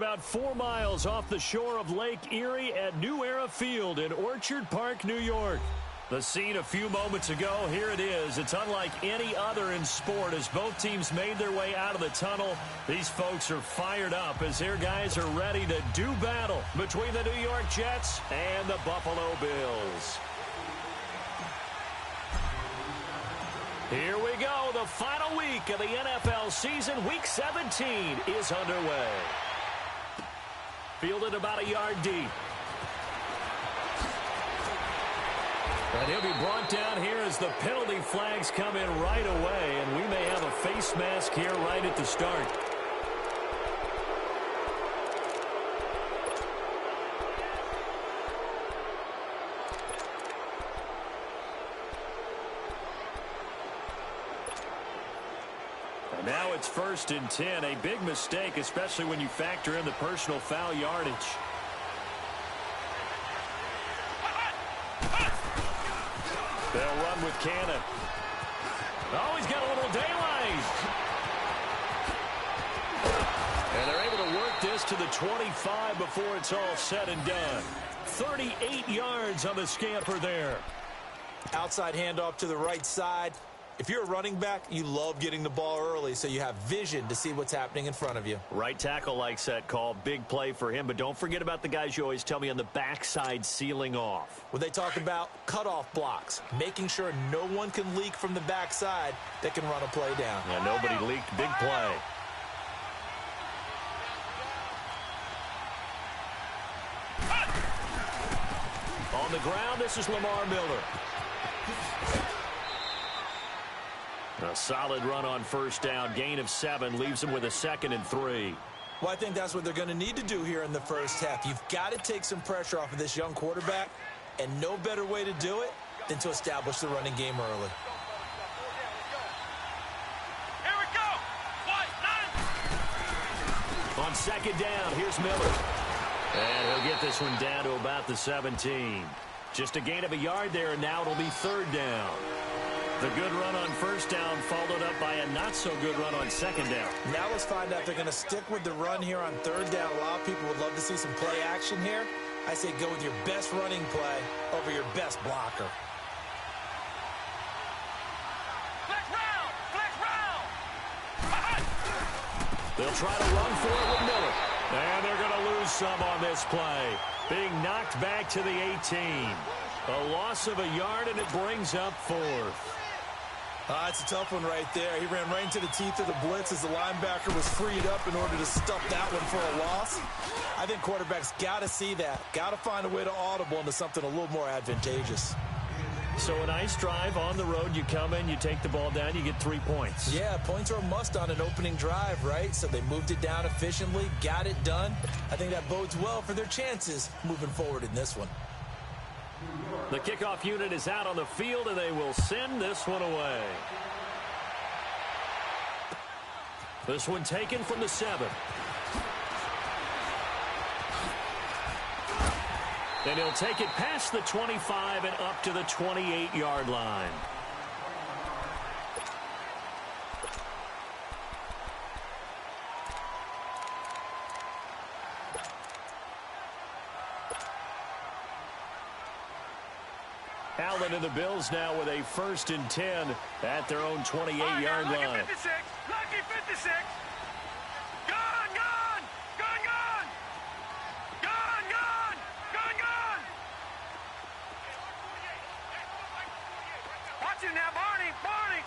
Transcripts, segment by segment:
about 4 miles off the shore of Lake Erie at New Era Field in Orchard Park, New York. The scene a few moments ago, here it is. It's unlike any other in sport as both teams made their way out of the tunnel. These folks are fired up as their guys are ready to do battle between the New York Jets and the Buffalo Bills. Here we go. The final week of the NFL season. Week 17 is underway. Fielded about a yard deep. And he'll be brought down here as the penalty flags come in right away. And we may have a face mask here right at the start. And now it's 1st and 10. A big mistake, especially when you factor in the personal foul yardage. They'll run with Cannon. Oh, he's got a little daylight. And they're able to work this to the 25 before it's all said and done. 38 yards on the scamper there. Outside handoff to the right side. If you're a running back, you love getting the ball early so you have vision to see what's happening in front of you. Right tackle likes that call. Big play for him. But don't forget about the guys you always tell me on the backside sealing off. When they talk about cutoff blocks, making sure no one can leak from the backside that can run a play down. Yeah, nobody leaked. Big play. On the ground, this is Lamar Miller. A solid run on 1st down. Gain of 7 leaves him with a 2nd and 3. Well, I think that's what they're going to need to do here in the first half. You've got to take some pressure off of this young quarterback, and no better way to do it than to establish the running game early. Here we go. On 2nd down, here's Miller. And he'll get this one down to about the 17. Just a gain of a yard there, and now it'll be 3rd down. The good run on 1st down followed up by a not-so-good run on 2nd down. Now let's find out if they're going to stick with the run here on 3rd down. A lot of people would love to see some play action here. I say go with your best running play over your best blocker. Flex round! Flex round! They'll try to run for it with Miller. And they're going to lose some on this play. Being knocked back to the 18. A loss of a yard, and it brings up 4th. It's a tough one right there. He ran right into the teeth of the blitz as the linebacker was freed up in order to stuff that one for a loss. I think quarterbacks got to see that. Got to find a way to audible into something a little more advantageous. So a nice drive on the road. You come in, you take the ball down, you get 3 points. Yeah, points are a must on an opening drive, right? So they moved it down efficiently, got it done. I think that bodes well for their chances moving forward in this one. The kickoff unit is out on the field, and they will send this one away. This one taken from the 7. And he'll take it past the 25 and up to the 28-yard line. Allen and the Bills now with a 1st and 10 at their own 28-yard line. Lucky 56! Lucky 56! Gone! Gone! Gone! Gone! Gone! Gone! Gone! Gone! Watch it now, Barney! Barney!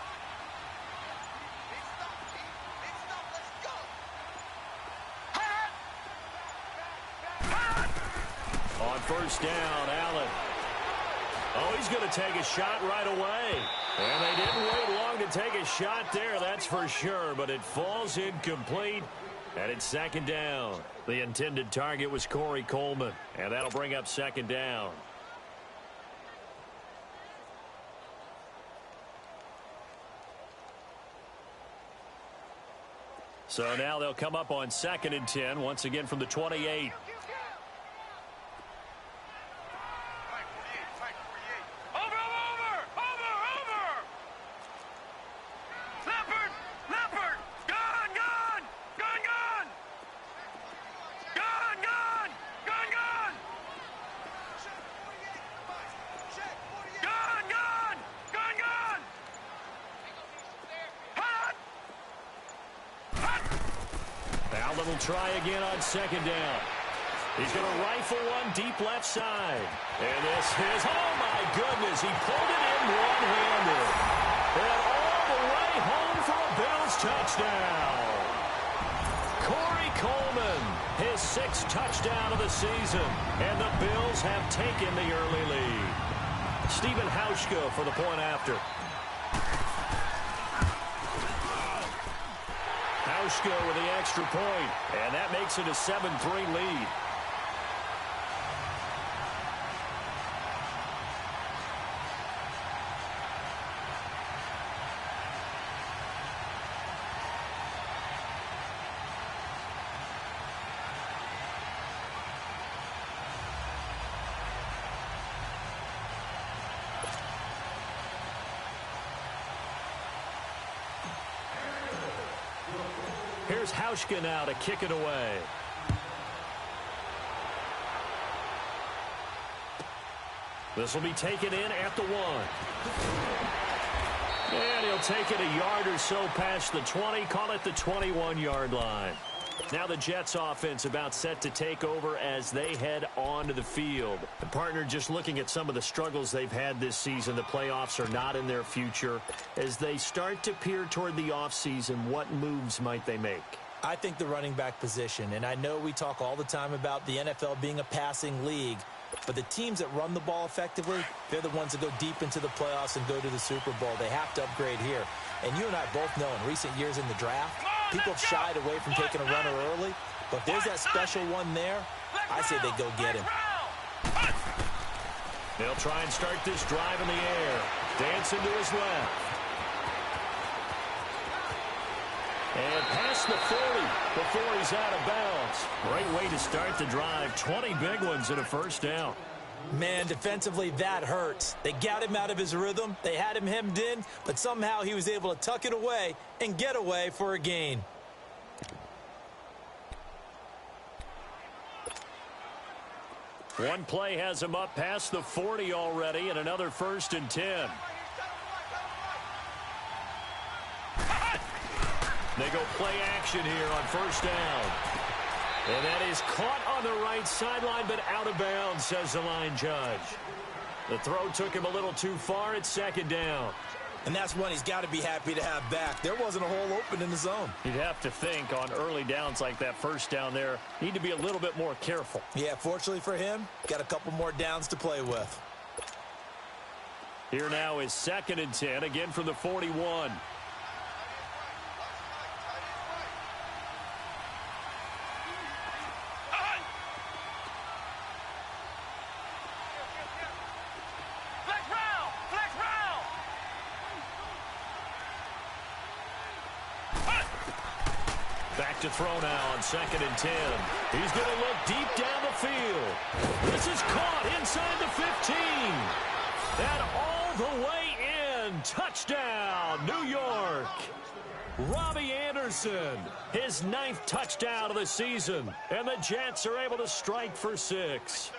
On 1st down, Allen. Oh, he's going to take a shot right away. And they didn't wait long to take a shot there, that's for sure. But it falls incomplete, and it's 2nd down. The intended target was Corey Coleman, and that'll bring up 2nd down. So now they'll come up on 2nd and 10, once again from the 28. Allen will try again on second down. He's going to rifle one deep left side. And this is, oh my goodness, he pulled it in one-handed. And all the way home for a Bills touchdown. Corey Coleman, his 6th touchdown of the season. And the Bills have taken the early lead. Stephen Hauschka for the point after. Hauschka with the extra point. And that makes it a 7-3 lead. Here's Hauschka now to kick it away. This will be taken in at the 1. And he'll take it a yard or so past the 20, call it the 21-yard line. Now the Jets offense about set to take over as they head onto the field. The partner just looking at some of the struggles they've had this season. The playoffs are not in their future. As they start to peer toward the offseason, what moves might they make? I think the running back position, and I know we talk all the time about the NFL being a passing league, but the teams that run the ball effectively, they're the ones that go deep into the playoffs and go to the Super Bowl. They have to upgrade here. And you and I both know in recent years in the draft, people have shied away from taking a runner early, but if there's that special one there, I say they go get him. They'll try and start this drive in the air. Dancing to his left. And past the 40 before he's out of bounds. Great way to start the drive. 20 big ones and a first down. Man, defensively, that hurts. They got him out of his rhythm. They had him hemmed in, but somehow he was able to tuck it away and get away for a gain. One play has him up past the 40 already, and another 1st and 10. They go play action here on 1st down. And that is caught on the right sideline, but out of bounds, says the line judge. The throw took him a little too far at 2nd down. And that's one he's got to be happy to have back. There wasn't a hole open in the zone. You'd have to think on early downs like that 1st down there, need to be a little bit more careful. Yeah, fortunately for him, got a couple more downs to play with. Here now is 2nd and 10, again from the 41. Back to throw now on 2nd and 10. He's going to look deep down the field. This is caught inside the 15. And all the way in. Touchdown, New York. Robbie Anderson, his 9th touchdown of the season. And the Jets are able to strike for 6.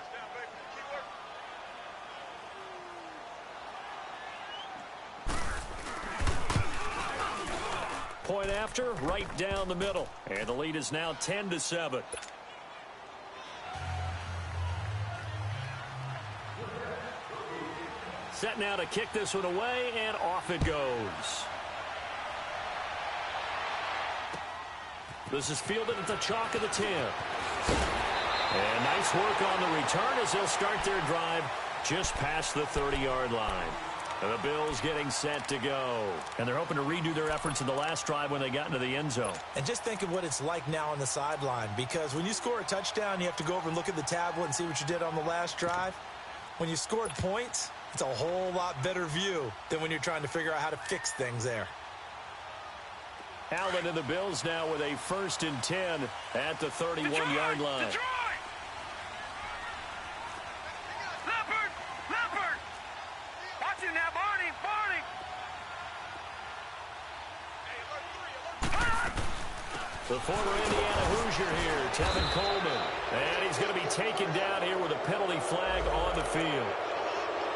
Point after, right down the middle. And the lead is now 10-7. Set now to kick this one away, and off it goes. This is fielded at the chalk of the 10. And nice work on the return as they'll start their drive just past the 30-yard line. And the Bills getting set to go. And they're hoping to redo their efforts in the last drive when they got into the end zone. And just think of what it's like now on the sideline, because when you score a touchdown, you have to go over and look at the tablet and see what you did on the last drive. When you scored points, it's a whole lot better view than when you're trying to figure out how to fix things there. Allen and the Bills now with a 1st and 10 at the 31-yard line. The former Indiana Hoosier here, Tevin Coleman. And he's going to be taken down here with a penalty flag on the field.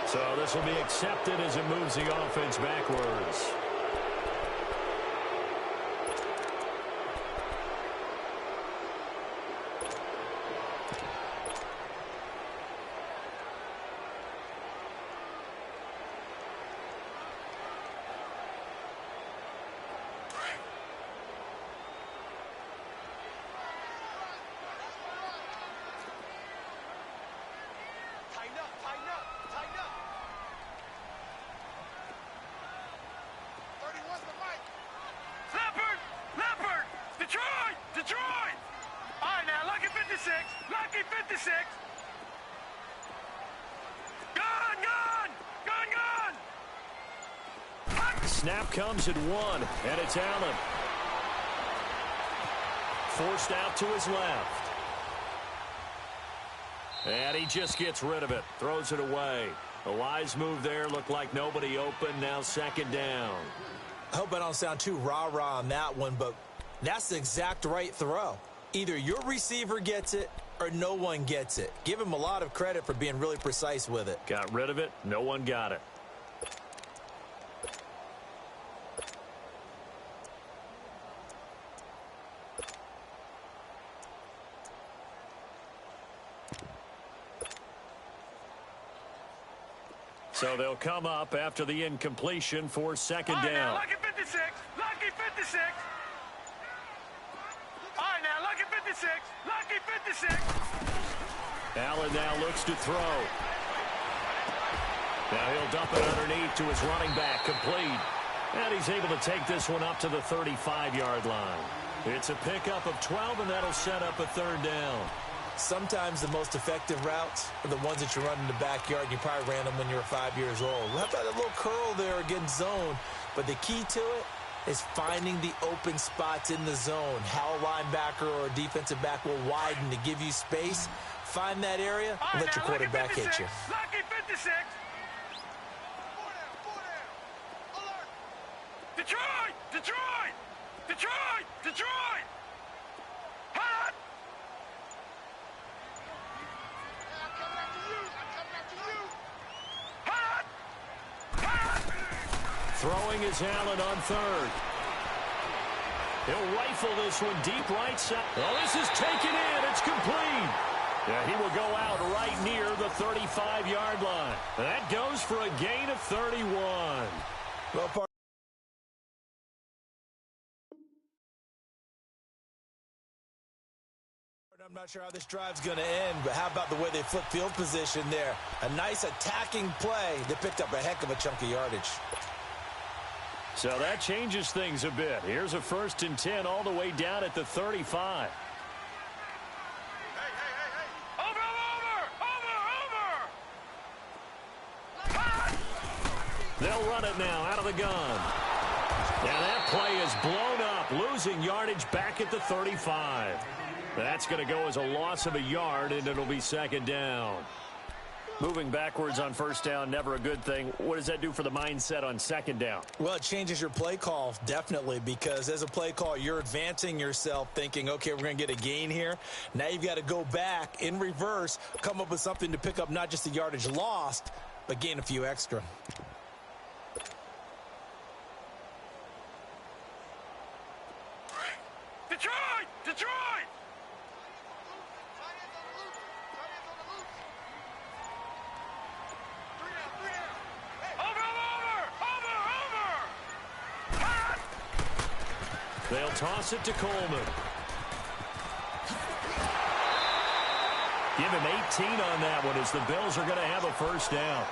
So this will be accepted as it moves the offense backwards. 56. Gone, gone, gone, gone. Snap comes at 1, and it's Allen. Forced out to his left. And he just gets rid of it. Throws it away. A wise move there. Looked like nobody open. Now second down. I hope I don't sound too rah-rah on that one, but that's the exact right throw. Either your receiver gets it or no one gets it. Give him a lot of credit for being really precise with it. Got rid of it. No one got it. So they'll come up after the incompletion for second down. Now, lucky 56. Lucky 56. All right, now, lucky 56. Lucky 56. Allen now looks to throw. Now he'll dump it underneath to his running back, complete. And he's able to take this one up to the 35-yard line. It's a pickup of 12, and that'll set up a third down. Sometimes the most effective routes are the ones that you run in the backyard. You probably ran them when you were 5 years old. How about a little curl there against zone? But the key to it is finding the open spots in the zone. How a linebacker or a defensive back will widen to give you space. Find that area and let your quarterback hit you. Lucky 56. Detroit! Detroit! Detroit! Detroit! Hot! Hot! Hot! Throwing is Allen on third. He'll rifle this one deep right side. Oh, this is taken in. It's complete. Yeah, he will go out right near the 35-yard line. That goes for a gain of 31. Well, I'm not sure how this drive's going to end, but how about the way they flip field position there? A nice attacking play. They picked up a heck of a chunk of yardage. So that changes things a bit. Here's a 1st and 10 all the way down at the 35. They'll run it now out of the gun. And that play is blown up, losing yardage back at the 35. That's going to go as a loss of a yard, and it'll be second down. Moving backwards on first down, never a good thing. What does that do for the mindset on second down? Well, it changes your play call, definitely, because as a play call, you're advancing yourself thinking, okay, we're going to get a gain here. Now you've got to go back in reverse, come up with something to pick up not just the yardage lost, but gain a few extra. Detroit! Detroit! They'll toss it to Coleman. Give him 18 on that one as the Bills are going to have a first down.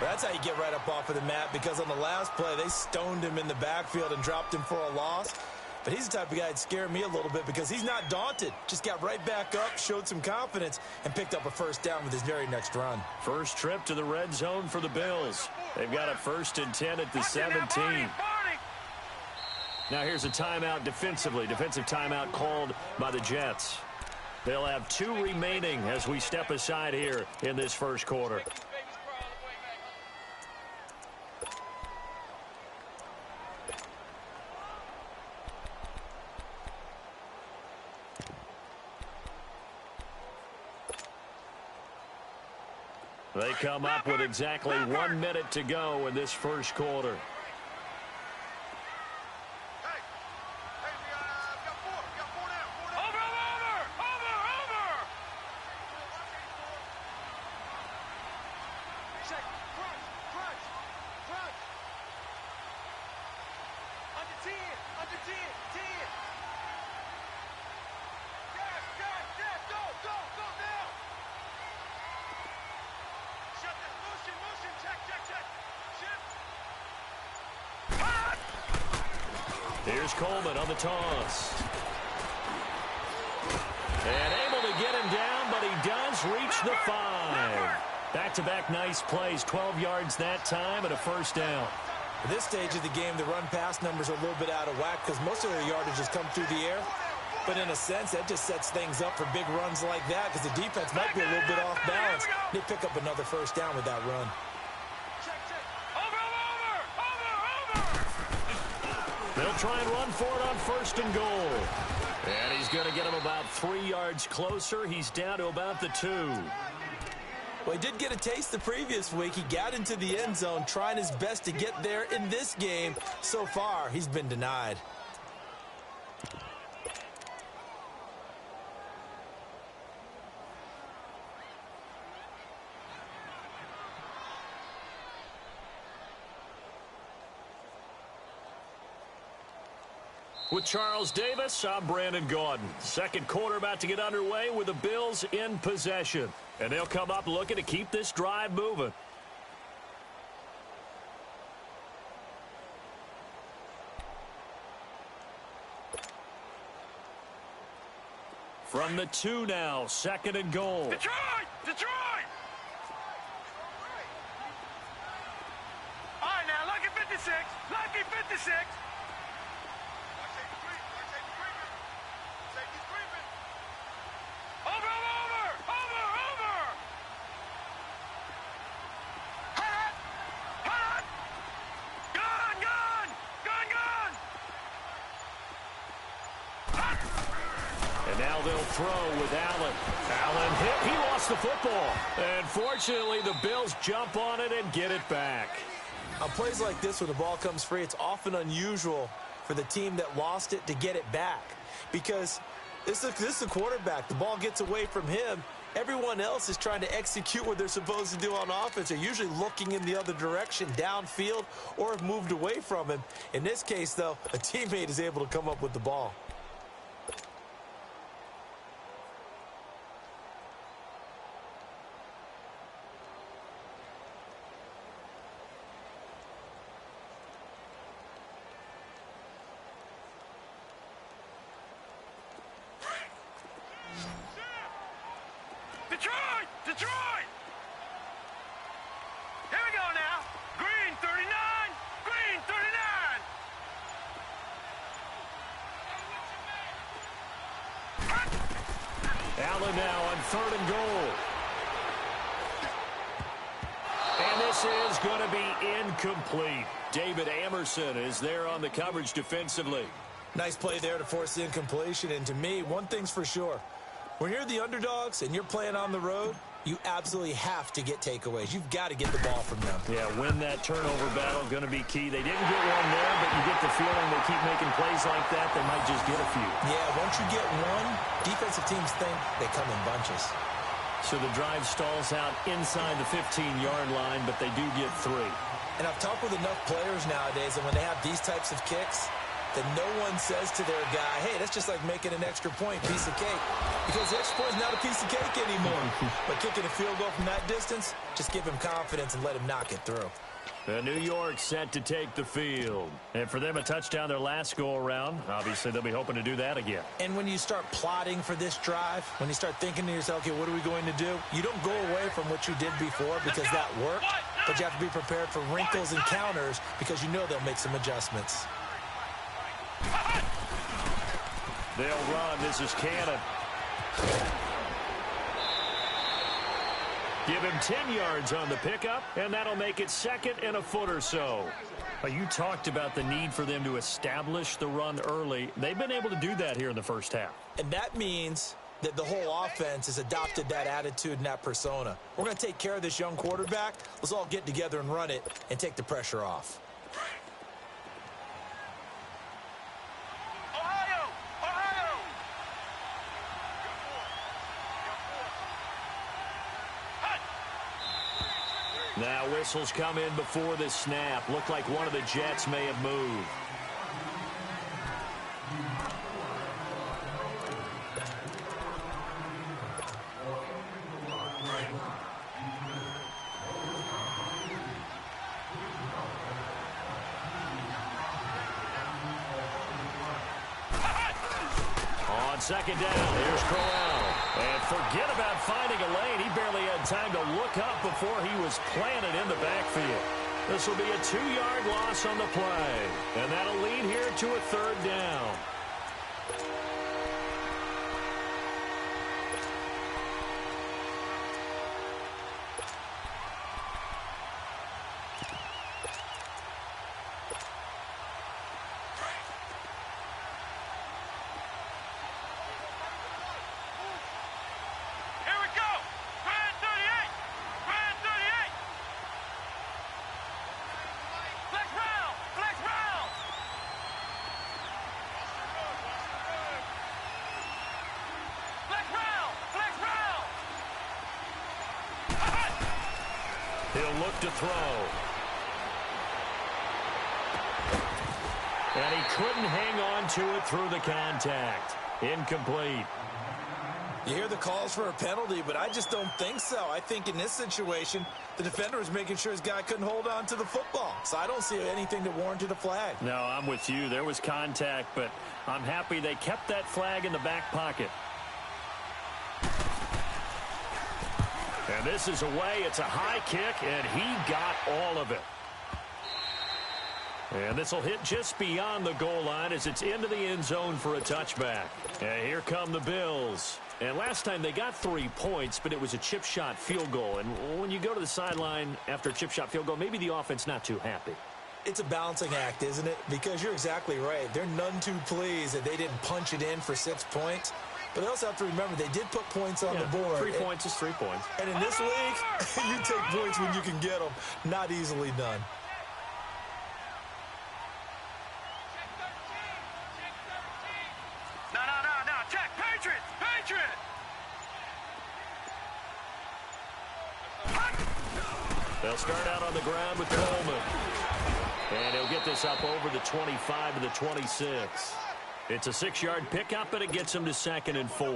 That's how you get right up off of the mat, because on the last play, they stoned him in the backfield and dropped him for a loss. But he's the type of guy that scared me a little bit because he's not daunted. Just got right back up, showed some confidence, and picked up a first down with his very next run. First trip to the red zone for the Bills. They've got a 1st and 10 at the 17. Now here's a timeout defensively. Defensive timeout called by the Jets. They'll have 2 remaining as we step aside here in this first quarter. They come up with exactly 1 minute to go in this first quarter. Here's Coleman on the toss. And able to get him down, but he does has reached the 5. Back-to-back nice plays, 12 yards that time and a first down. At this stage of the game, the run-pass numbers are a little bit out of whack because most of their yardage has come through the air. But in a sense, that just sets things up for big runs like that because the defense might be a little bit off balance. They pick up another first down with that run. They'll try and run for it on 1st and goal. And he's going to get him about 3 yards closer. He's down to about the 2. Well, he did get a taste the previous week. He got into the end zone trying his best to get there in this game. So far, he's been denied. With Charles Davis, I'm Brandon Gaudin. Second quarter about to get underway with the Bills in possession. And they'll come up looking to keep this drive moving. From the 2 now, 2nd and goal. Detroit! Detroit! All right, now, lucky 56. Lucky 56. They'll throw with Allen. Allen hit. He lost the football. And fortunately, the Bills jump on it and get it back. On plays like this, when the ball comes free, it's often unusual for the team that lost it to get it back. Because this is a quarterback. The ball gets away from him. Everyone else is trying to execute what they're supposed to do on offense. They're usually looking in the other direction, downfield, or have moved away from him. In this case, though, a teammate is able to come up with the ball. Detroit! Detroit! Here we go now. Green 39. Green 39. Allen now on 3rd and goal. And this is going to be incomplete. David Amerson is there on the coverage defensively. Nice play there to force the incompletion. And to me, one thing's for sure. When you're the underdogs and you're playing on the road, you absolutely have to get takeaways. You've got to get the ball from them. Yeah, win that turnover battle, going to be key. They didn't get one there, but you get the feeling they keep making plays like that, they might just get a few. Yeah, once you get one, defensive teams think they come in bunches. So the drive stalls out inside the 15-yard line, but they do get 3. And I've talked with enough players nowadays, and when they have these types of kicks, that no one says to their guy, hey, that's just like making an extra point, piece of cake. Because the extra point is not a piece of cake anymore. But kicking a field goal from that distance, just give him confidence and let him knock it through. New York set to take the field. And for them, a touchdown their last go-around. Obviously, they'll be hoping to do that again. And when you start plotting for this drive, when you start thinking to yourself, okay, what are we going to do? You don't go away from what you did before because that worked. But you have to be prepared for wrinkles and counters because you know they'll make some adjustments. They'll run. This is Cannon. Give him 10 yards on the pickup, and that'll make it 2nd and a foot or so. You talked about the need for them to establish the run early. They've been able to do that here in the first half. And that means that the whole offense has adopted that attitude and that persona. We're going to take care of this young quarterback. Let's all get together and run it and take the pressure off. Now whistles come in before the snap. Looked like one of the Jets may have moved. On 2nd down, here's Crowell. And forget about finding a lane. He barely had time to look up before he was planted in the backfield. This will be a 2-yard loss on the play. And that'll lead here to a 3rd down. He'll look to throw. And he couldn't hang on to it through the contact. Incomplete. You hear the calls for a penalty, but I just don't think so. I think in this situation, the defender was making sure his guy couldn't hold on to the football. So I don't see anything that warranted a flag. No, I'm with you. There was contact, but I'm happy they kept that flag in the back pocket. And this is away. It's a high kick, and he got all of it. And this will hit just beyond the goal line as it's into the end zone for a touchback. And here come the Bills. And last time they got 3 points, but it was a chip shot field goal. And when you go to the sideline after a chip shot field goal, maybe the offense not too happy. It's a balancing act, isn't it? Because you're exactly right. They're none too pleased that they didn't punch it in for 6 points. But they also have to remember they did put points on the board. 3 points is 3 points. And in this league, you take points when you can get them. Not easily done. No. Check. Patriot. They'll start out on the ground with Coleman. And he'll get this up over the 25 to the 26. It's a 6-yard pickup, and it gets him to 2nd and 4.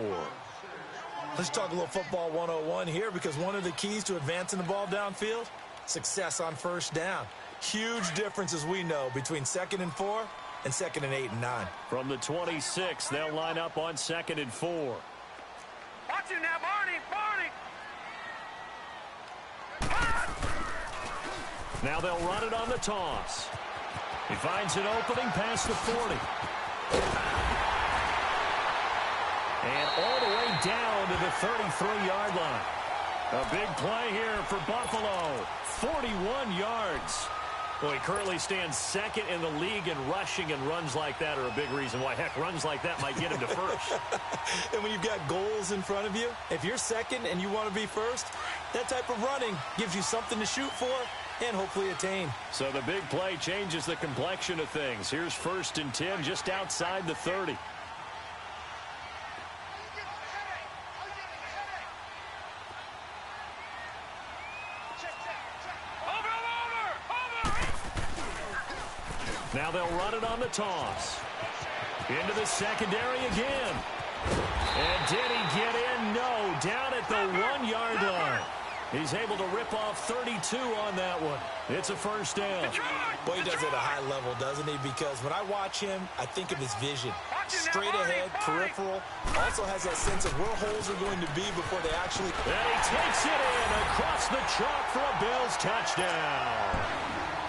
Let's talk a little football 101 here, because one of the keys to advancing the ball downfield, success on first down. Huge difference, as we know, between 2nd and 4 and 2nd and 8 and 9. From the 26, they'll line up on 2nd and 4. Watch him now, Barney. Now they'll run it on the toss. He finds an opening past the 40. And all the way down to the 33-yard line. A big play here for Buffalo. 41 yards. Well, he currently stands 2nd in the league in rushing, and runs like that are a big reason why. Heck, runs like that might get him to 1st. And when you've got goals in front of you, if you're 2nd and you want to be 1st, that type of running gives you something to shoot for and hopefully attain. So the big play changes the complexion of things. Here's 1st and 10 just outside the 30. Now they'll run it on the toss. Into the secondary again. And did he get in? No. Down at the 1-yard line. He's able to rip off 32 on that one. It's a 1st down. Boy, he does it at a high level, doesn't he? Because when I watch him, I think of his vision. Straight ahead, peripheral. Also has that sense of where holes are going to be before they actually... And he takes it in across the chalk for a Bills touchdown.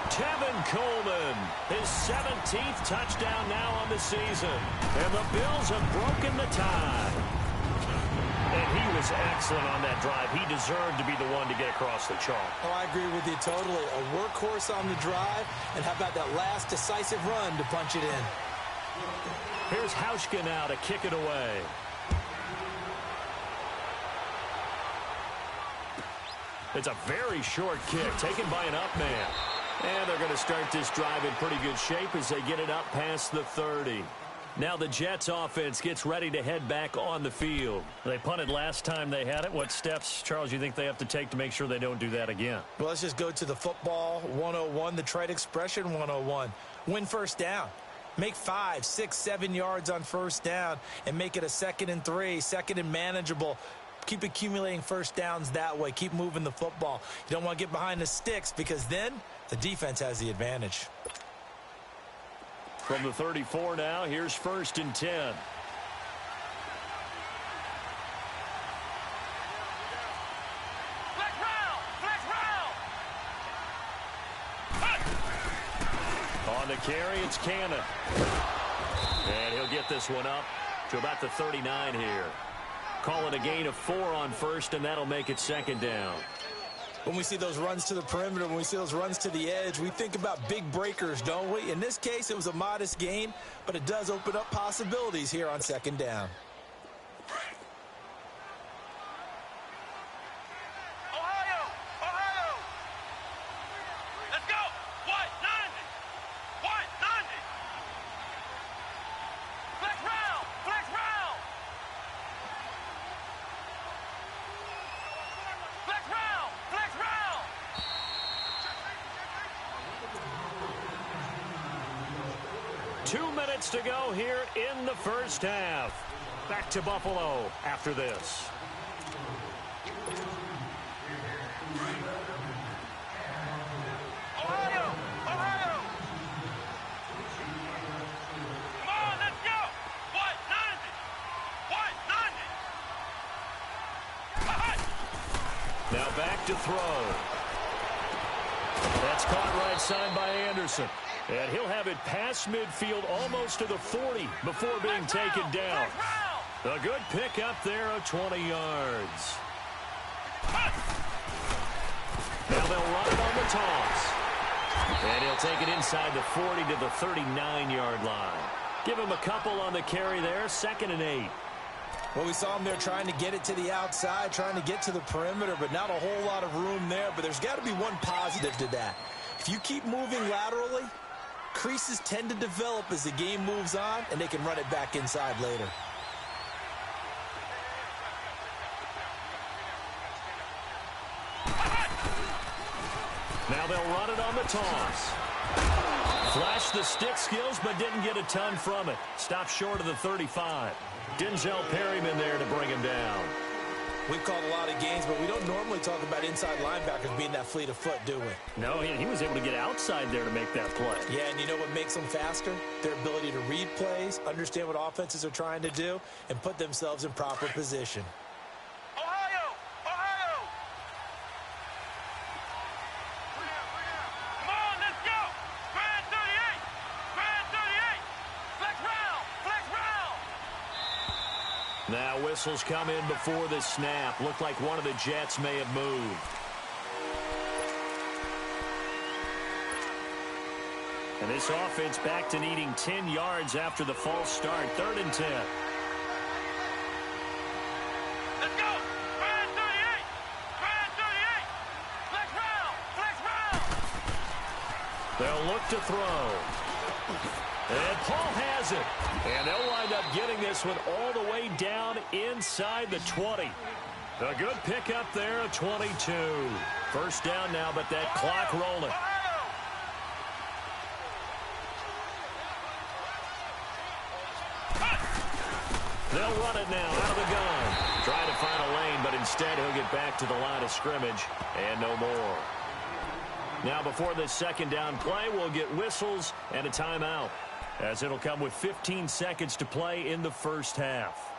Tevin Coleman, his 17th touchdown now on the season. And the Bills have broken the tie. And he was excellent on that drive. He deserved to be the one to get across the chalk. Oh, I agree with you totally. A workhorse on the drive. And how about that last decisive run to punch it in? Here's Hauschka now to kick it away. It's a very short kick taken by an up man. And they're going to start this drive in pretty good shape as they get it up past the 30. Now the Jets offense gets ready to head back on the field. They punted last time they had it. What steps, Charles, you think they have to take to make sure they don't do that again? Well, let's just go to the football 101, the trite expression 101. Win first down. Make 5, 6, 7 yards on first down and make it a 2nd and 3, 2nd and manageable. Keep accumulating first downs that way. Keep moving the football. You don't want to get behind the sticks because then the defense has the advantage. From the 34 now, here's 1st and 10. On the carry, it's Cannon. And he'll get this one up to about the 39 here. Call it a gain of 4 on first, and that'll make it second down. When we see those runs to the perimeter, when we see those runs to the edge, we think about big breakers, don't we? In this case, it was a modest gain, but it does open up possibilities here on second down. To go here in the first half. Back to Buffalo after this. Ohio! Ohio! Come on, let's go! What? 90! What? 90! Now back to throw. That's caught right side by Anderson. And he'll have it past midfield almost to the 40 before being taken down. A good pick up there of 20 yards. Now they'll run it on the toss. And he'll take it inside the 40 to the 39-yard line. Give him a couple on the carry there, 2nd and 8. Well, we saw him there trying to get it to the outside, trying to get to the perimeter, but not a whole lot of room there. But there's got to be one positive to that. If you keep moving laterally, creases tend to develop as the game moves on, and they can run it back inside later. Now they'll run it on the toss. Flashed the stick skills, but didn't get a ton from it. Stopped short of the 35. Denzel Perryman there to bring him down. We've called a lot of games, but we don't normally talk about inside linebackers being that fleet of foot, do we? No, he was able to get outside there to make that play. Yeah, and you know what makes them faster? Their ability to read plays, understand what offenses are trying to do, and put themselves in proper position. Ohio! Ohio! Come on, let's go! Grand 38! Grand 38! Flex round! Flex round! Now whistles come in before the snap. Looked like one of the Jets may have moved. And this offense back to needing 10 yards after the false start. 3rd and 10. Let's go! Grand 38! Grand 38! Flex round! Flex round! They'll look to throw. And Paul has it. And they'll wind up getting this one all the way down inside the 20. A good pickup there at 22. First down now, but that clock rolling. They'll run it now out of the gun. Trying to find a lane, but instead he'll get back to the line of scrimmage and no more. Now before this second down play, we'll get whistles and a timeout, as it'll come with 15 seconds to play in the first half.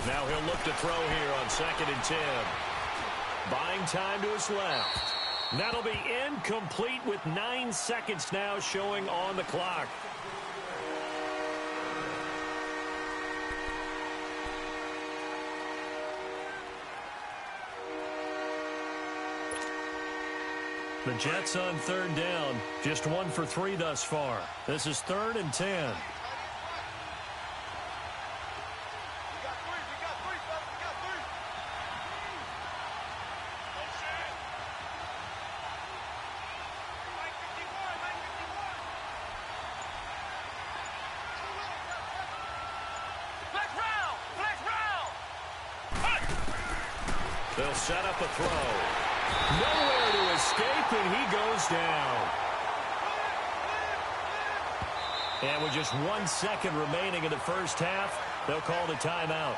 Now he'll look to throw here on 2nd and 10. Buying time to his left. That'll be incomplete with 9 seconds now showing on the clock. The Jets on 3rd down, just 1 for 3 thus far. This is 3rd and 10. They'll set up a throw. Nowhere to escape, and he goes down. And with just 1 second remaining in the first half, they'll call the timeout.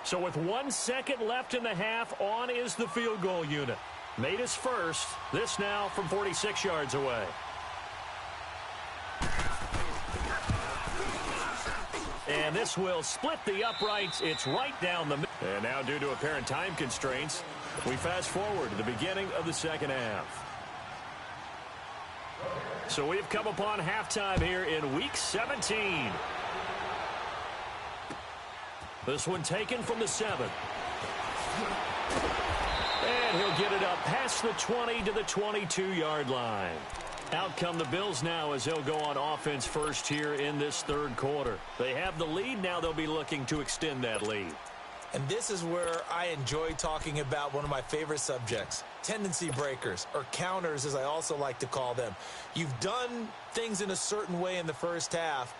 So with 1 second left in the half, on is the field goal unit. Made his first. This now from 46 yards away. And this will split the uprights. It's right down the middle. And now due to apparent time constraints, we fast forward to the beginning of the second half. So we've come upon halftime here in Week 17. This one taken from the 7. And he'll get it up past the 20 to the 22-yard line. Out come the Bills now as they'll go on offense first here in this third quarter. They have the lead. Now they'll be looking to extend that lead. And this is where I enjoy talking about one of my favorite subjects, tendency breakers, or counters as I also like to call them. You've done things in a certain way in the first half,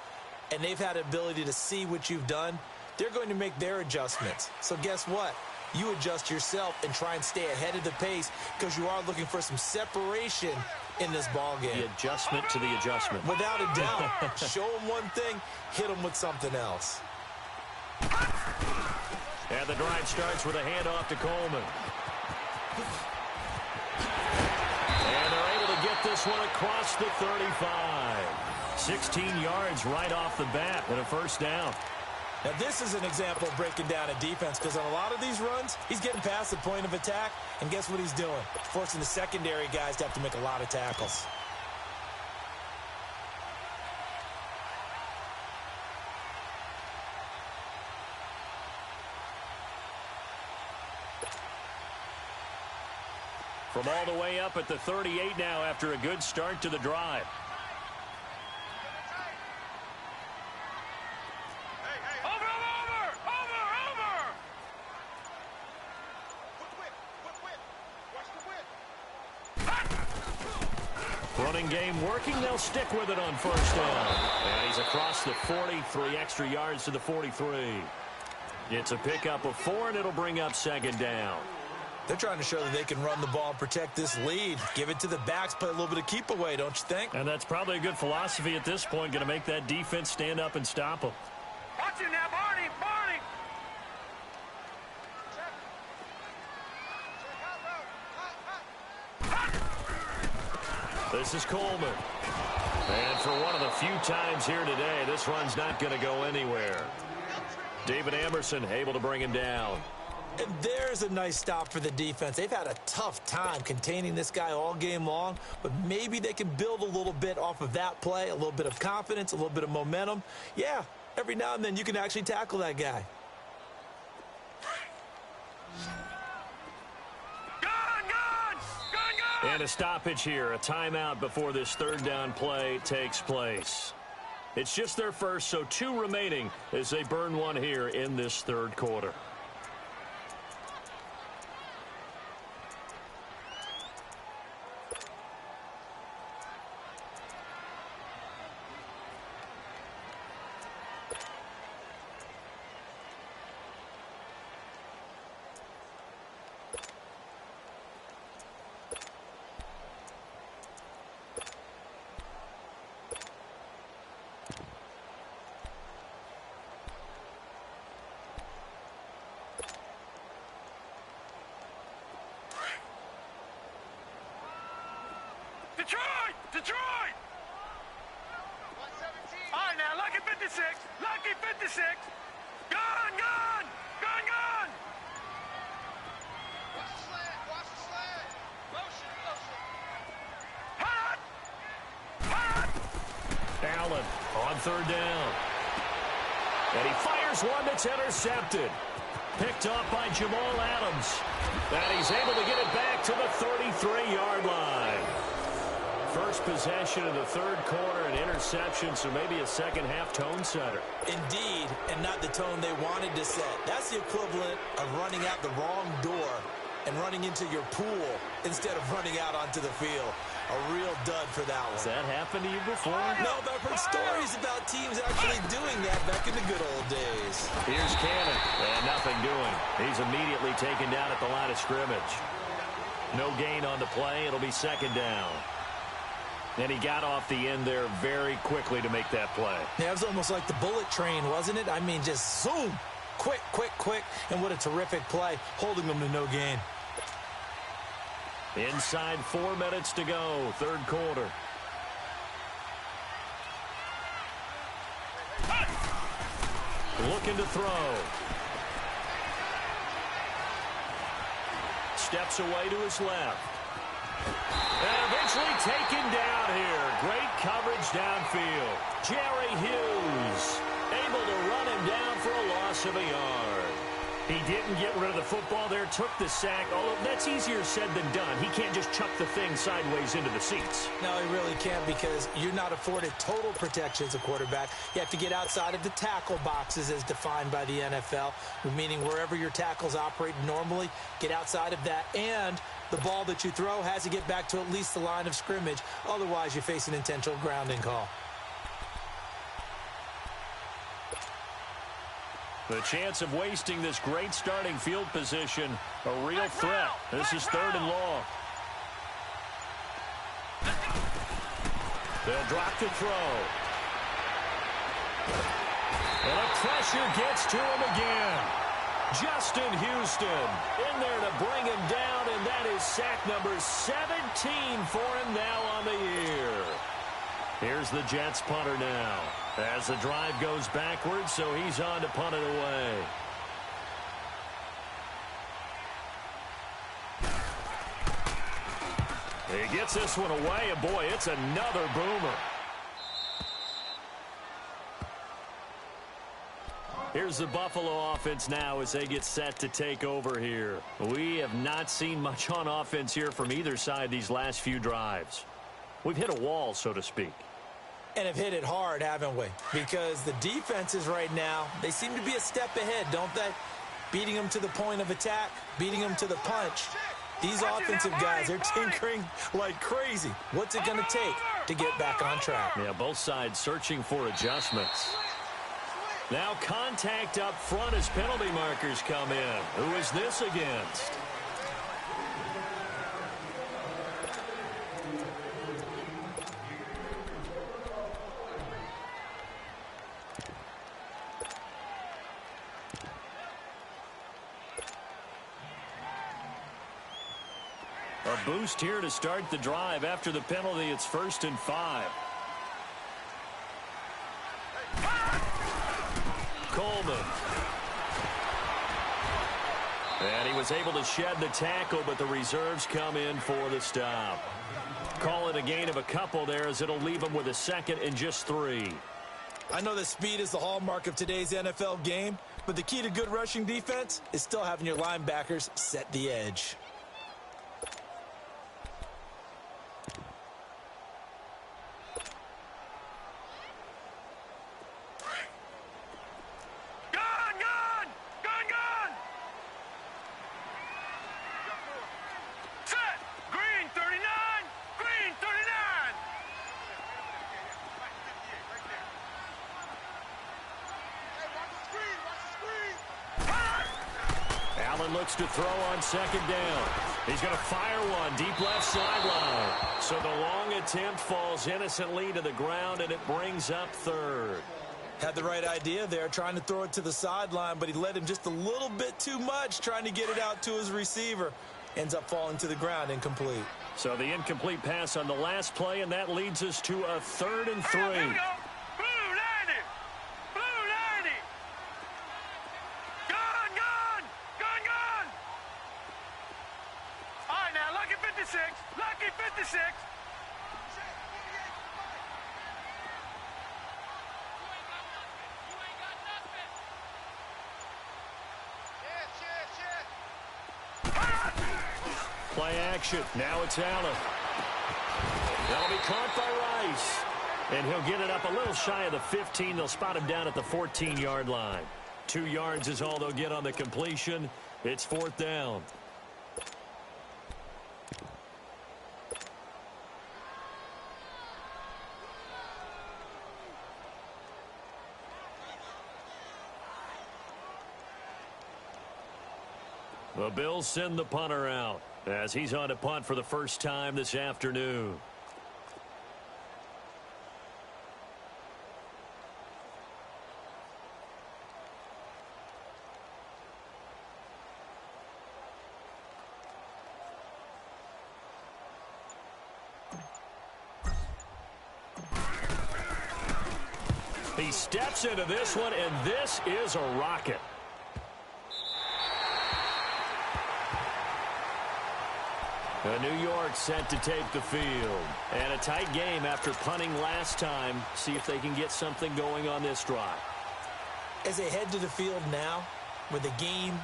and they've had the ability to see what you've done. They're going to make their adjustments. So guess what? You adjust yourself and try and stay ahead of the pace because you are looking for some separation in this ball game. The adjustment to the adjustment. Without a doubt. Show them one thing, hit them with something else. And the drive starts with a handoff to Coleman. And they're able to get this one across the 35. 16 yards right off the bat and a first down. Now, this is an example of breaking down a defense because on a lot of these runs, he's getting past the point of attack, and guess what he's doing? Forcing the secondary guys to have to make a lot of tackles. From all the way up at the 38 now after a good start to the drive. Running game working. They'll stick with it on first down. And he's across the 40, 3 extra yards to the 43. It's a pickup of 4, and it'll bring up second down. They're trying to show that they can run the ball and protect this lead. Give it to the backs, play a little bit of keep away, don't you think? And that's probably a good philosophy at this point, going to make that defense stand up and stop them. Watch him now, Barney! Barney! This is Coleman. And for one of the few times here today, this run's not going to go anywhere. David Amerson able to bring him down. And there's a nice stop for the defense. They've had a tough time containing this guy all game long, but maybe they can build a little bit off of that play, a little bit of confidence, a little bit of momentum. Yeah, every now and then you can actually tackle that guy. And a stoppage here, a timeout before this third down play takes place. It's just their first, so 2 remaining as they burn one here in this third quarter. Detroit! All right, now, lucky 56. Lucky 56. Gun! Watch the slant. Motion. Allen on third down. And he fires one that's intercepted. Picked off by Jamal Adams. And he's able to get it back to the 33-yard line. First possession of the third quarter, an interception, so maybe a second-half tone setter. Indeed, and not the tone they wanted to set. That's the equivalent of running out the wrong door and running into your pool instead of running out onto the field. A real dud for that one. Has that happened to you before? No, but I've heard stories about teams actually doing that back in the good old days. Here's Cannon, and nothing doing. He's immediately taken down at the line of scrimmage. No gain on the play. It'll be second down. And he got off the end there very quickly to make that play. Yeah, it was almost like the bullet train, wasn't it? I mean, just zoom. Quick, quick, quick. And what a terrific play, holding them to no gain. Inside 4 minutes to go, third quarter. Looking to throw. Steps away to his left. And eventually taken down here. Great coverage downfield. Jerry Hughes able to run him down for a loss of a yard. He didn't get rid of the football there, took the sack. Although that's easier said than done. He can't just chuck the thing sideways into the seats. No, he really can't, because you're not afforded total protection as a quarterback. You have to get outside of the tackle boxes as defined by the NFL, meaning wherever your tackles operate normally, get outside of that. And the ball that you throw has to get back to at least the line of scrimmage. Otherwise, you face an intentional grounding call. The chance of wasting this great starting field position, a real threat. This is third and long. They'll drop the throw. And the pressure gets to him again. Justin Houston in there to bring him down, and that is sack number 17 for him now on the year. Here's the Jets punter now, as the drive goes backwards, so he's on to punt it away. He gets this one away, and boy, it's another boomer. Here's the Buffalo offense now as they get set to take over here. We have not seen much on offense here from either side these last few drives. We've hit a wall, so to speak. And have hit it hard, haven't we? Because the defenses right now, they seem to be a step ahead, don't they? Beating them to the point of attack, beating them to the punch. These offensive guys, they're tinkering like crazy. What's it going to take to get back on track? Yeah, both sides searching for adjustments. Now contact up front as penalty markers come in. Who is this against? A boost here to start the drive. After the penalty, it's 1st and 5. Coleman. And he was able to shed the tackle, but the reserves come in for the stop. Call it a gain of a couple there, as it'll leave him with a 2nd and just 3. I know that speed is the hallmark of today's NFL game, but the key to good rushing defense is still having your linebackers set the edge. Looks to throw on 2nd down. He's going to fire one deep left sideline. So the long attempt falls innocently to the ground, and it brings up 3rd. Had the right idea there, trying to throw it to the sideline, but he led him just a little bit too much, trying to get it out to his receiver. Ends up falling to the ground, incomplete. So the incomplete pass on the last play, and that leads us to a 3rd and 3. Lucky 56. Play action. Now it's Allen. That'll be caught by Rice. And he'll get it up a little shy of the 15. They'll spot him down at the 14-yard line. 2 yards is all they'll get on the completion. It's 4th down. The Bills send the punter out as he's on to punt for the first time this afternoon. He steps into this one, and this is a rocket. New York set to take the field. And a tight game after punting last time. See if they can get something going on this drive. As they head to the field now, with the game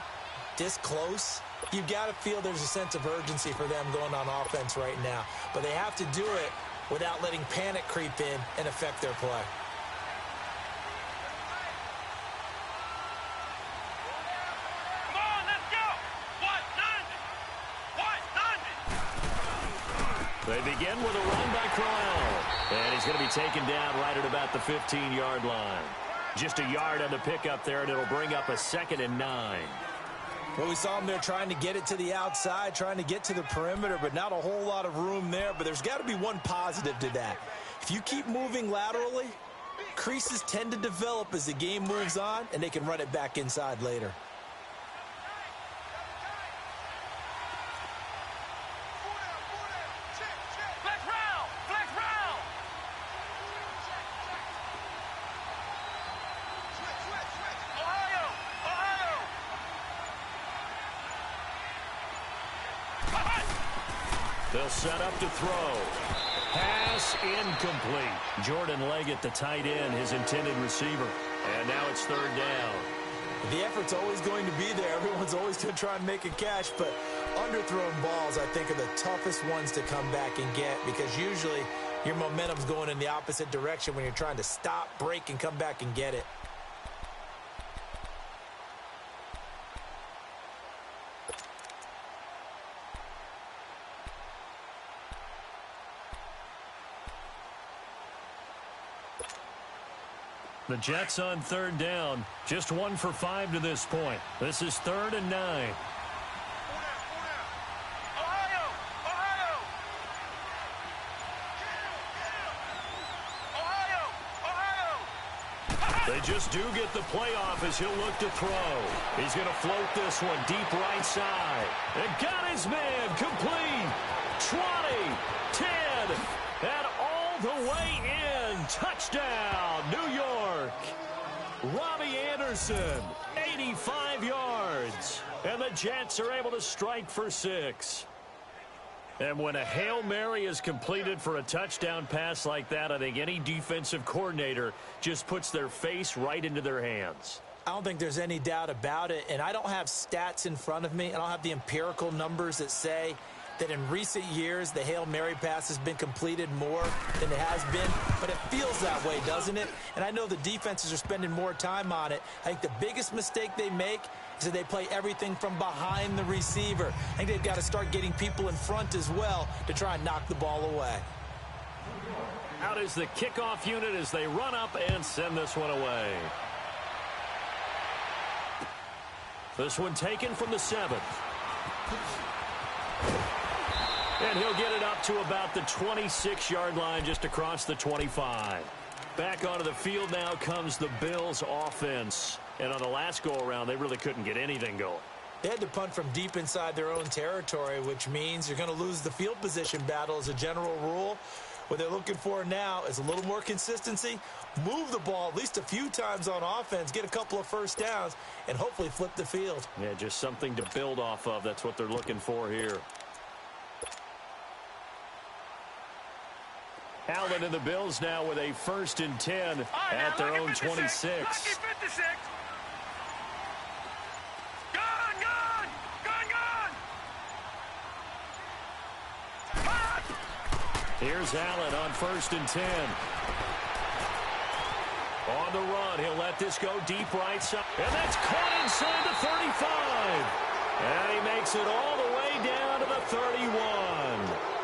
this close, you've got to feel there's a sense of urgency for them going on offense right now. But they have to do it without letting panic creep in and affect their play. They begin with a run by Crowell. And he's going to be taken down right at about the 15-yard line. Just a yard on the pickup there, and it'll bring up a 2nd and 9. Well, we saw him there trying to get it to the outside, trying to get to the perimeter, but not a whole lot of room there. But there's got to be one positive to that. If you keep moving laterally, creases tend to develop as the game moves on, and they can run it back inside later. They'll set up to throw. Pass incomplete. Jordan Leggett, the tight end, his intended receiver. And now it's 3rd down. The effort's always going to be there. Everyone's always going to try and make a catch, but underthrown balls, I think, are the toughest ones to come back and get because usually your momentum's going in the opposite direction when you're trying to stop, break, and come back and get it. The Jets on 3rd down. Just 1 for 5 to this point. This is 3rd and 9. They just do get the playoff as he'll look to throw. He's going to float this one deep right side. And got his man complete. 20, 10, and all the way in. Touchdown, New York. Robbie Anderson, 85 yards. And the Jets are able to strike for 6. And when a Hail Mary is completed for a touchdown pass like that, I think any defensive coordinator just puts their face right into their hands. I don't think there's any doubt about it, and I don't have stats in front of me. I don't have the empirical numbers that say that in recent years the Hail Mary pass has been completed more than it has been, but it feels that way, doesn't it? And I know the defenses are spending more time on it. I think the biggest mistake they make is that they play everything from behind the receiver. I think they've got to start getting people in front as well to try and knock the ball away. Out is the kickoff unit as they run up and send this one away. This one taken from the 7th. And he'll get it up to about the 26-yard line, just across the 25. Back onto the field now comes the Bills offense. And on the last go-around, they really couldn't get anything going. They had to punt from deep inside their own territory, which means you're going to lose the field position battle as a general rule. What they're looking for now is a little more consistency, move the ball at least a few times on offense, get a couple of first downs, and hopefully flip the field. Yeah, just something to build off of. That's what they're looking for here. Allen and the Bills now with a 1st and 10 at their own 26. Here's Allen on 1st and 10. On the run, he'll let this go deep right side. And that's caught inside the 35. And he makes it all the way down to the 31.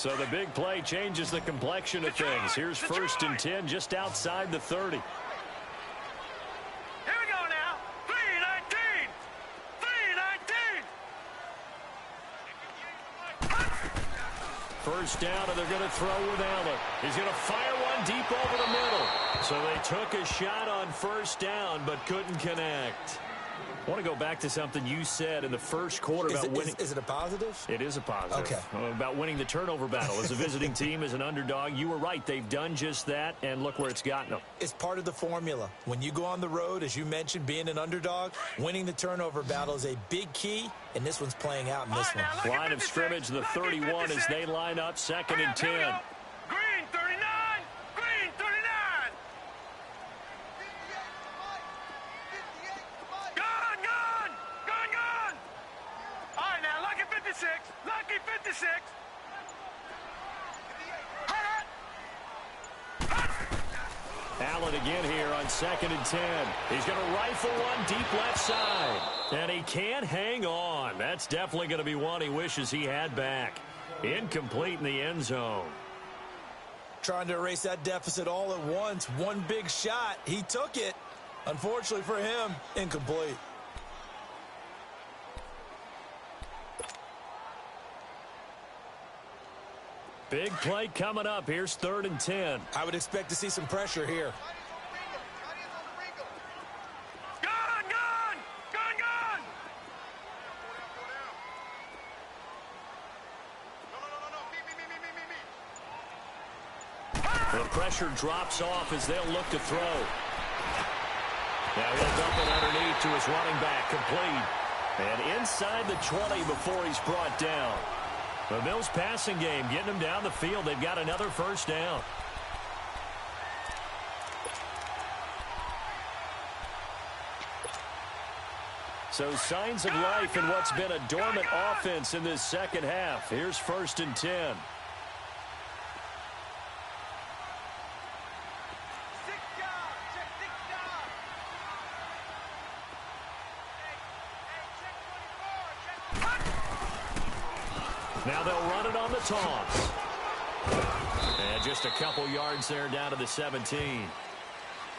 So the big play changes the complexion of things. Here's 1st and 10 just outside the 30. Here we go now. 3-19. 3-19. First down, and they're going to throw with Allen. He's going to fire one deep over the middle. So they took a shot on 1st down, but couldn't connect. I want to go back to something you said in the first quarter about winning. Is it a positive? It is a positive. Okay. About winning the turnover battle. As a visiting team, as an underdog, you were right. They've done just that, and look where it's gotten them. It's part of the formula. When you go on the road, as you mentioned, being an underdog, winning the turnover battle is a big key, and this one's playing out in this one. Line of scrimmage, the 31 as they line up, 2nd and 10. Green 39. Green 39. Gone. All right, now, lucky 56. Lucky 56. Allen again here on 2nd and 10. He's going to rifle one deep left side. And he can't hang on. That's definitely going to be one he wishes he had back. Incomplete in the end zone. Trying to erase that deficit all at once. One big shot. He took it. Unfortunately for him, incomplete. Big play coming up. Here's 3rd and 10. I would expect to see some pressure here. Gone. The pressure drops off as they'll look to throw. Now he'll dump it underneath to his running back, complete. And inside the 20 before he's brought down. The Bills passing game, getting them down the field. They've got another 1st down. So signs of life in what's been a dormant offense in this second half. Here's 1st and 10. Now they'll run it on the toss. And just a couple yards there down to the 17.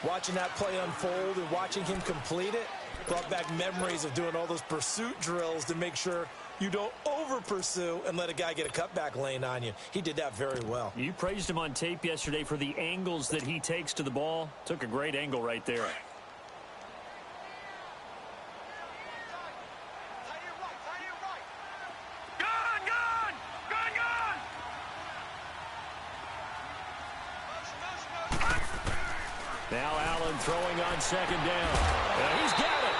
Watching that play unfold and watching him complete it brought back memories of doing all those pursuit drills to make sure you don't over-pursue and let a guy get a cutback lane on you. He did that very well. You praised him on tape yesterday for the angles that he takes to the ball. Took a great angle right there. Now Allen throwing on 2nd down. And he's got it.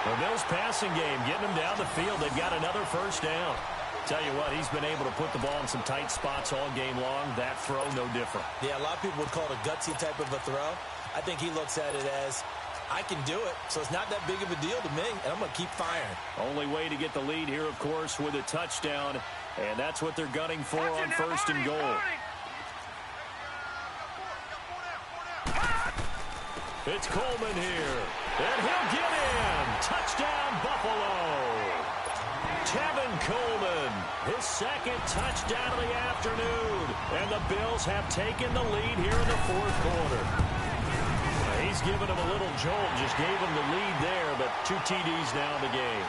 The Bills passing game getting them down the field. They've got another 1st down. Tell you what, he's been able to put the ball in some tight spots all game long. That throw, no different. Yeah, a lot of people would call it a gutsy type of a throw. I think he looks at it as, I can do it, so it's not that big of a deal to me, and I'm going to keep firing. Only way to get the lead here, of course, with a touchdown, and that's what they're gunning for on 1st and goal. It's Coleman here, and he'll get in. Touchdown, Buffalo. Tevin Coleman, his 2nd touchdown of the afternoon, and the Bills have taken the lead here in the 4th quarter. He's given him a little jolt, just gave him the lead there, but 2 TDs now in the game.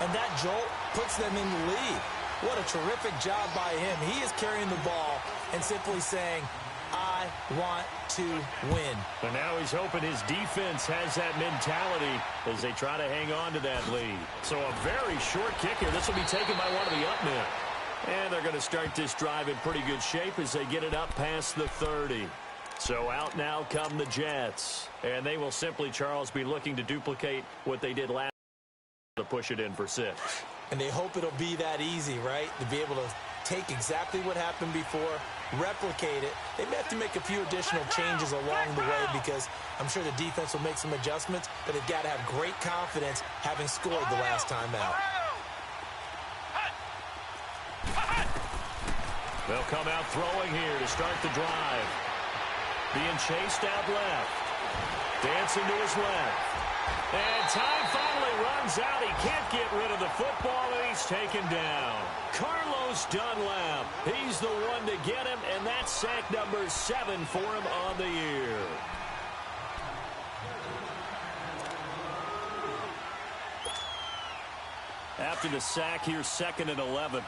And that jolt puts them in the lead. What a terrific job by him. He is carrying the ball and simply saying, I want to win. And now he's hoping his defense has that mentality as they try to hang on to that lead. So a very short kick here. This will be taken by one of the up men. And they're going to start this drive in pretty good shape as they get it up past the 30. So out now come the Jets. And they will simply, Charles, be looking to duplicate what they did last to push it in for 6. And they hope it'll be that easy, right? To be able to take exactly what happened before, replicate it. They may have to make a few additional changes along the way because I'm sure the defense will make some adjustments, but they've got to have great confidence having scored the last time out. They'll come out throwing here to start the drive. Being chased out left. Dancing to his left. And time finally runs out. He can't get rid of the football, and he's taken down. Carlos Dunlap, he's the one to get him, and that's sack number 7 for him on the year. After the sack, here's 2nd and 11.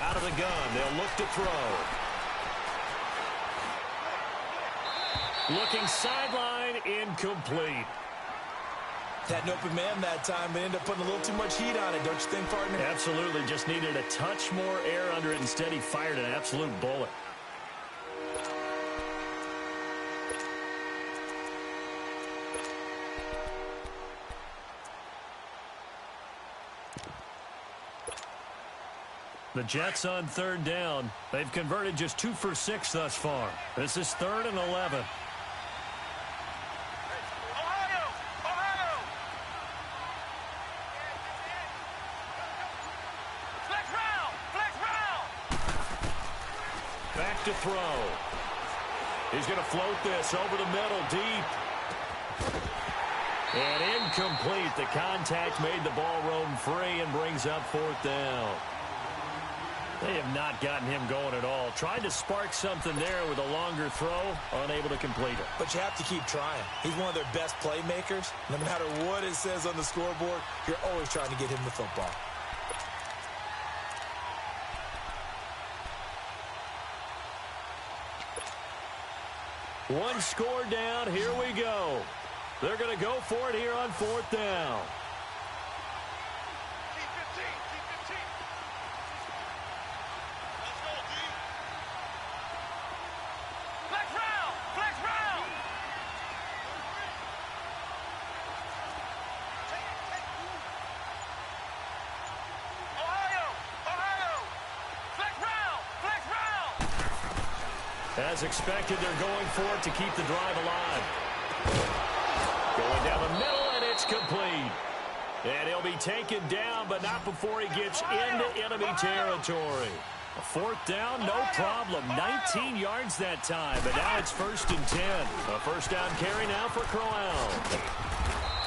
Out of the gun, they'll look to throw. Looking sideline, incomplete. Had an open man that time, but ended up putting a little too much heat on it, don't you think, partner? Absolutely, just needed a touch more air under it. Instead, he fired an absolute bullet. The Jets on 3rd down. They've converted just 2 for 6 thus far. This is 3rd and 11. Back to throw. He's going to float this over the middle deep. And incomplete. The contact made the ball roam free and brings up 4th down. They have not gotten him going at all. Tried to spark something there with a longer throw, unable to complete it. But you have to keep trying. He's one of their best playmakers. No matter what it says on the scoreboard, you're always trying to get him the football. One score down. Here we go. They're going to go for it here on 4th down. As expected, they're going for it to keep the drive alive. Going down the middle, and it's complete. And he'll be taken down, but not before he gets into enemy territory. A 4th down, no problem. 19 yards that time, but now it's 1st and 10. A 1st down carry now for Crowell.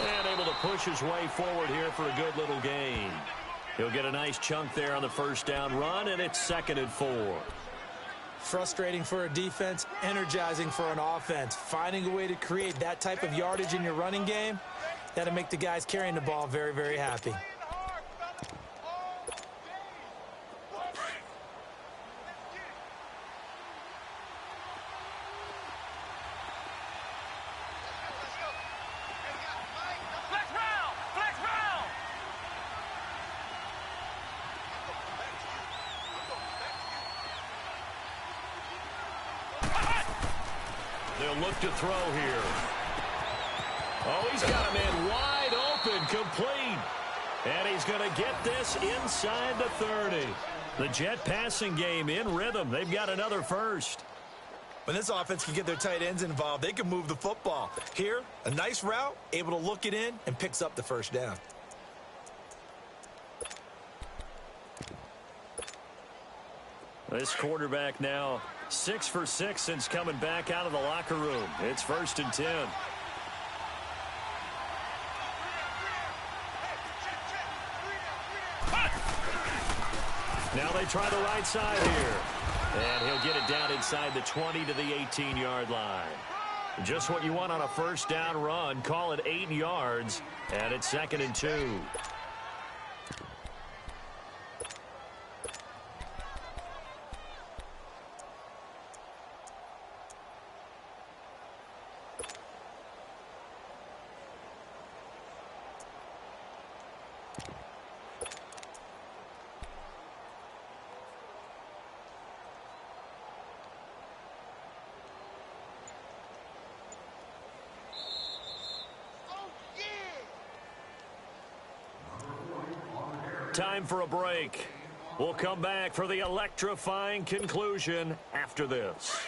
And able to push his way forward here for a good little gain. He'll get a nice chunk there on the 1st down run, and it's 2nd and 4. Frustrating for a defense, energizing for an offense. Finding a way to create that type of yardage in your running game, that'll make the guys carrying the ball very, very happy. They'll look to throw here. Oh, he's got a man wide open, complete. And he's going to get this inside the 30. The Jet passing game in rhythm. They've got another first. When this offense can get their tight ends involved, they can move the football. Here, a nice route, able to look it in, and picks up the 1st down. This quarterback now 6 for 6 since coming back out of the locker room. It's 1st and 10. Now they try the right side here. And he'll get it down inside the 20 to the 18-yard line. Just what you want on a 1st down run. Call it 8 yards. And it's 2nd and 2. Time for a break. We'll come back for the electrifying conclusion after this.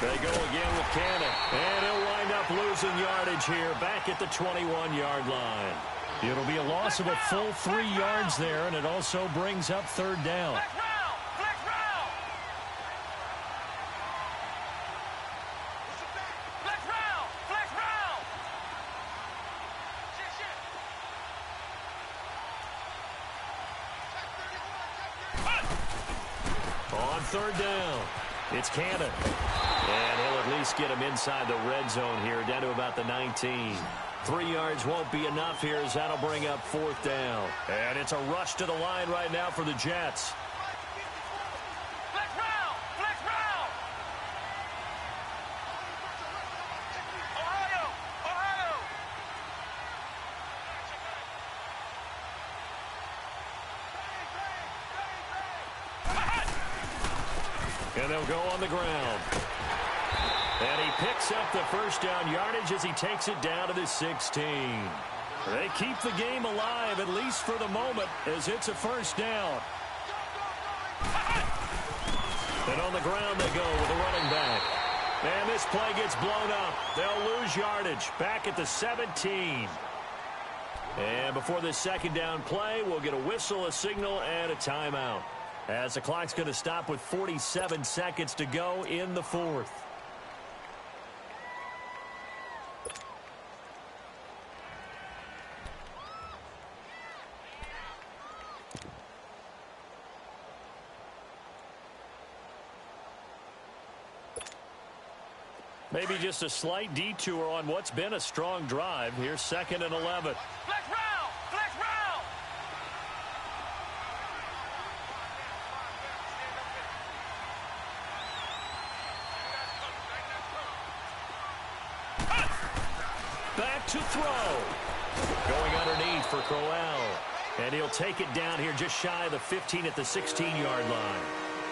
They go again with Cannon. And he'll wind up losing yardage here back at the 21-yard line. It'll be a loss of a full 3 yards there, and it also brings up third down. On third down, it's Cannon. And he'll at least get him inside the red zone here, down to about the 19. 3 yards won't be enough here as that'll bring up fourth down. And it's a rush to the line right now for the Jets. And they'll go on the ground. And he picks up the first down yardage as he takes it down to the 16. They keep the game alive, at least for the moment, as it's a first down. And on the ground they go with a running back. And this play gets blown up. They'll lose yardage back at the 17. And before this second down play, we'll get a whistle, a signal, and a timeout, as the clock's going to stop with 47 seconds to go in the fourth. Maybe just a slight detour on what's been a strong drive. Here's 2nd and 11. Flex round! Flex round! Back to throw. Going underneath for Crowell. And he'll take it down here just shy of the 15 at the 16-yard line.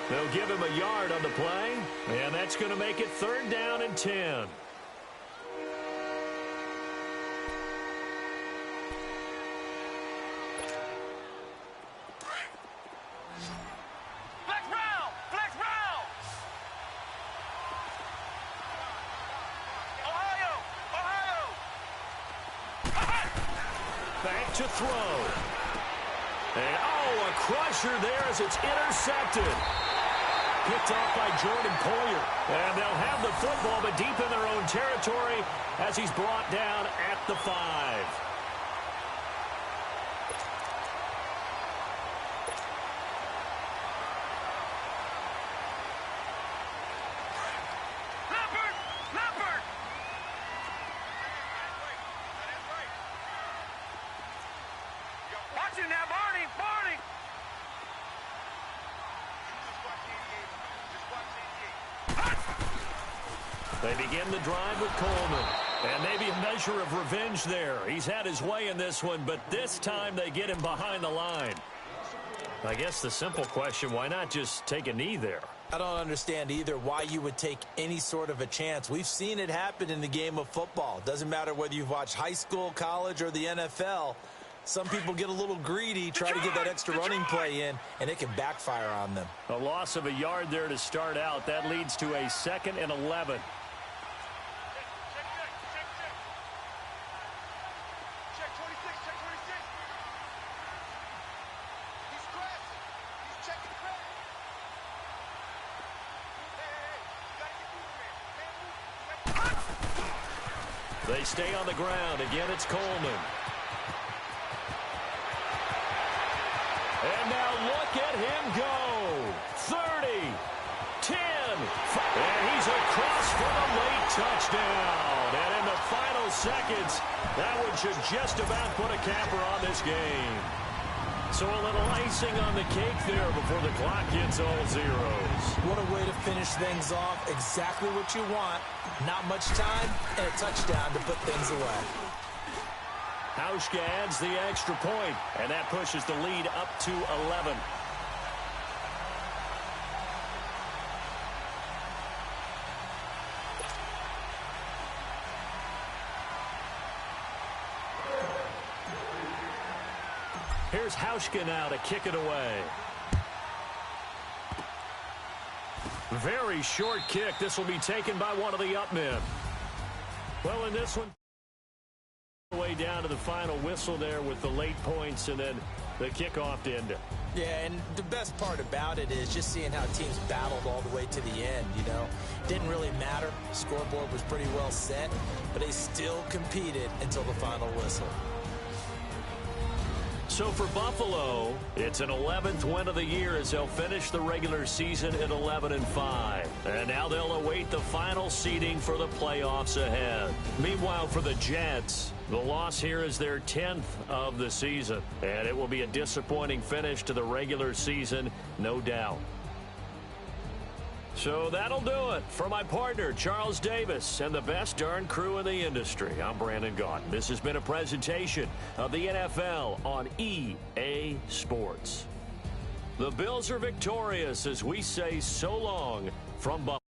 They'll give him a yard on the play, and that's going to make it 3rd down and 10. Flex round! Flex round! Ohio! Ohio! Back to throw. And, a crusher there as it's intercepted. Picked off by Jordan Poyer. And they'll have the football, but deep in their own territory as he's brought down at the 5. Leopard! Leopard! Watch it now, Barney! Barney! They begin the drive with Coleman. And maybe a measure of revenge there. He's had his way in this one, but this time they get him behind the line. I guess the simple question, why not just take a knee there? I don't understand either why you would take any sort of a chance. We've seen it happen in the game of football. Doesn't matter whether you've watched high school, college, or the NFL. Some people get a little greedy, try to get that extra running play in, and it can backfire on them. A loss of a yard there to start out. That leads to a 2nd and 11. They stay on the ground. Again, it's Coleman. And now look at him go. 30, 10, and he's across for the late touchdown. And in the final seconds, that one should just about put a capper on this game. So a little icing on the cake there before the clock hits all zeros. What a way to finish things off. Exactly what you want. Not much time and a touchdown to put things away. Hauschka adds the extra point, and that pushes the lead up to 11. Here's Hauschka now to kick it away. Very short kick. This will be taken by one of the up men. Well, in this one, way down to the final whistle there with the late points and then the kickoff to end it. Yeah, and the best part about it is just seeing how teams battled all the way to the end, you know. Didn't really matter. Scoreboard was pretty well set, but they still competed until the final whistle. So for Buffalo, it's an 11th win of the year as they'll finish the regular season at 11-5. And now they'll await the final seeding for the playoffs ahead. Meanwhile, for the Jets, the loss here is their 10th of the season. And it will be a disappointing finish to the regular season, no doubt. So that'll do it. For my partner, Charles Davis, and the best darn crew in the industry, I'm Brandon Gaudin. This has been a presentation of the NFL on EA Sports. The Bills are victorious as we say so long from Buffalo.